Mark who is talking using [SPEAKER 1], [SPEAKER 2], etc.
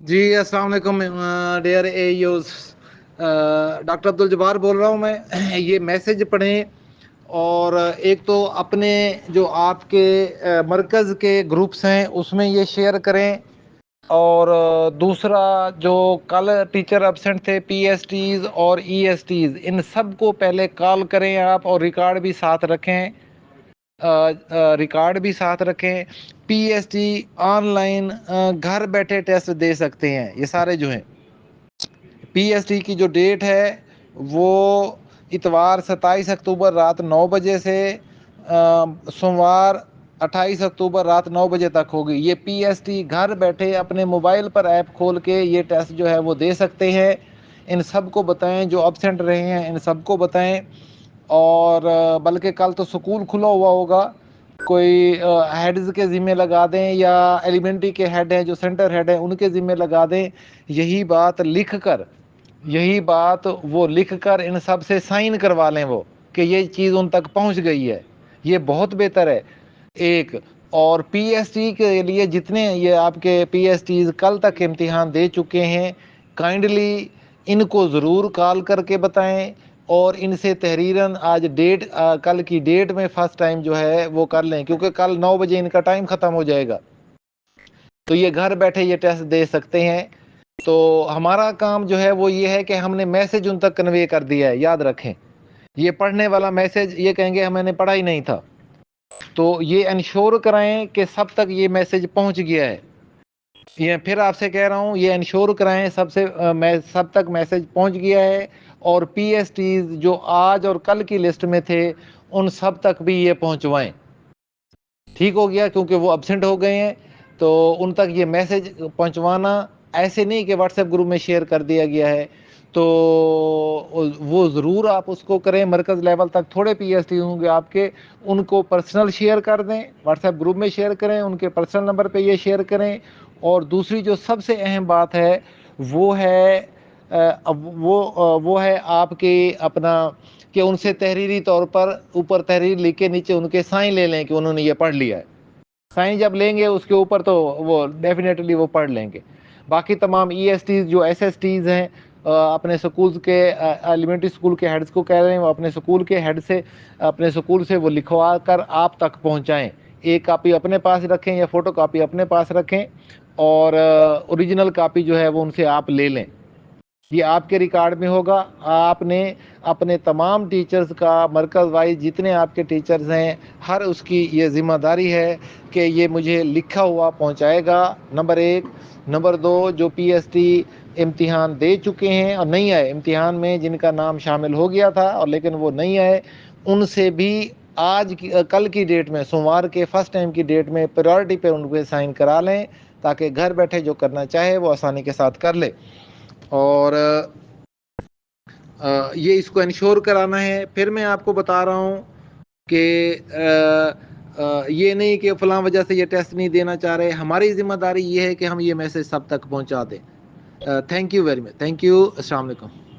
[SPEAKER 1] जी अस्सलाम वालेकुम dear एयूज। Doctor Abdul Jabbar बोल रहा हूँ मैं। ये मैसेज पढ़ें और एक तो अपने जो आपके मरकज़ के ग्रुप्स हैं उसमें ये शेयर करें, और दूसरा जो कल टीचर एब्सेंट थे पीएसटीज और ईएसटीज, इन सब को पहले कॉल करें आप, और रिकॉर्ड भी साथ रखें। रिकॉर्ड भी साथ रखें। पीएसटी ऑनलाइन घर बैठे टेस्ट दे सकते हैं ये सारे जो हैं। पीएसटी की जो डेट है वो इतवार 27 अक्टूबर रात 9 बजे से सोमवार 28 अक्टूबर रात 9 बजे तक होगी। ये पीएसटी घर बैठे अपने मोबाइल पर ऐप खोल के ये टेस्ट जो है वो दे सकते हैं। इन सब को बताएं, जो एब्सेंट रहे हैं इन सबको बताएं। और बल्कि कल तो स्कूल खुला हुआ होगा, कोई हेड्स के ज़िम्मे लगा दें, या एलिमेंट्री के हेड हैं जो सेंटर हेड हैं उनके ज़िम्मे लगा दें। यही बात वो लिख कर इन सब से साइन करवा लें वो, कि ये चीज़ उन तक पहुंच गई है। ये बहुत बेहतर है। एक और पीएसटी के लिए जितने ये आपके पीएसटीज कल तक इम्तिहान दे चुके हैं, काइंडली इनको ज़रूर कॉल करके बताएं, और इनसे तहरीरन आज कल की डेट में फ़र्स्ट टाइम जो है वो कर लें, क्योंकि कल 9 बजे इनका टाइम ख़त्म हो जाएगा। तो ये घर बैठे ये टेस्ट दे सकते हैं। तो हमारा काम जो है वो ये है कि हमने मैसेज उन तक कन्वे कर दिया है। याद रखें, ये पढ़ने वाला मैसेज ये कहेंगे मैंने पढ़ा ही नहीं था, तो ये इंश्योर कराएं कि सब तक ये मैसेज पहुंच गया है। ये फिर आपसे कह रहा हूँ, ये इंश्योर कराएं सब तक मैसेज पहुंच गया है। और पीएसटीज जो आज और कल की लिस्ट में थे उन सब तक भी ये पहुंचवाएं। ठीक हो गया, क्योंकि वो एब्सेंट हो गए हैं, तो उन तक ये मैसेज पहुंचवाना। ऐसे नहीं कि व्हाट्सएप ग्रुप में शेयर कर दिया गया है, तो वो ज़रूर आप उसको करें। मरकज़ लेवल तक थोड़े पीएसटी होंगे आपके, उनको पर्सनल शेयर कर दें, व्हाट्सएप ग्रुप में शेयर करें, उनके पर्सनल नंबर पे ये शेयर करें। और दूसरी जो सबसे अहम बात है वो है वो है आपके अपना, कि उनसे तहरीरी तौर पर ऊपर तहरीर लिख के नीचे उनके साइन ले लें कि उन्होंने ये पढ़ लिया है। साइन जब लेंगे उसके ऊपर तो वो डेफिनेटली वो पढ़ लेंगे। बाकी तमाम ईएसटीज जो एसएसटीज हैं, अपने स्कूल के एलिमेंट्री स्कूल के हेड्स को कह रहे हैं वो अपने स्कूल के हेड से, अपने स्कूल से वो लिखवा कर आप तक पहुंचाएं। एक कापी अपने पास रखें या फ़ोटो कापी अपने पास रखें, और ओरिजिनल कापी जो है वो उनसे आप ले लें। ये आपके रिकॉर्ड में होगा। आपने अपने तमाम टीचर्स का मरकज़ वाइज जितने आपके टीचर्स हैं हर उसकी ये ज़िम्मेदारी है कि ये मुझे लिखा हुआ पहुंचाएगा, नंबर एक। नंबर दो, जो पीएसटी इम्तिहान दे चुके हैं और नहीं आए इम्तिहान में, जिनका नाम शामिल हो गया था और लेकिन वो नहीं आए, उनसे भी कल की डेट में सोमवार के फर्स्ट टाइम की डेट में प्रायोरिटी पे उनको साइन करा लें, ताकि घर बैठे जो करना चाहे वो आसानी के साथ कर ले। और ये इसको इंश्योर कराना है। फिर मैं आपको बता रहा हूँ कि ये नहीं कि फ़लाँ वजह से ये टेस्ट नहीं देना चाह रहे। हमारी ज़िम्मेदारी ये है कि हम ये मैसेज सब तक पहुँचा दें। Thank you very much. Thank you. अस्सलाम वालेकुम।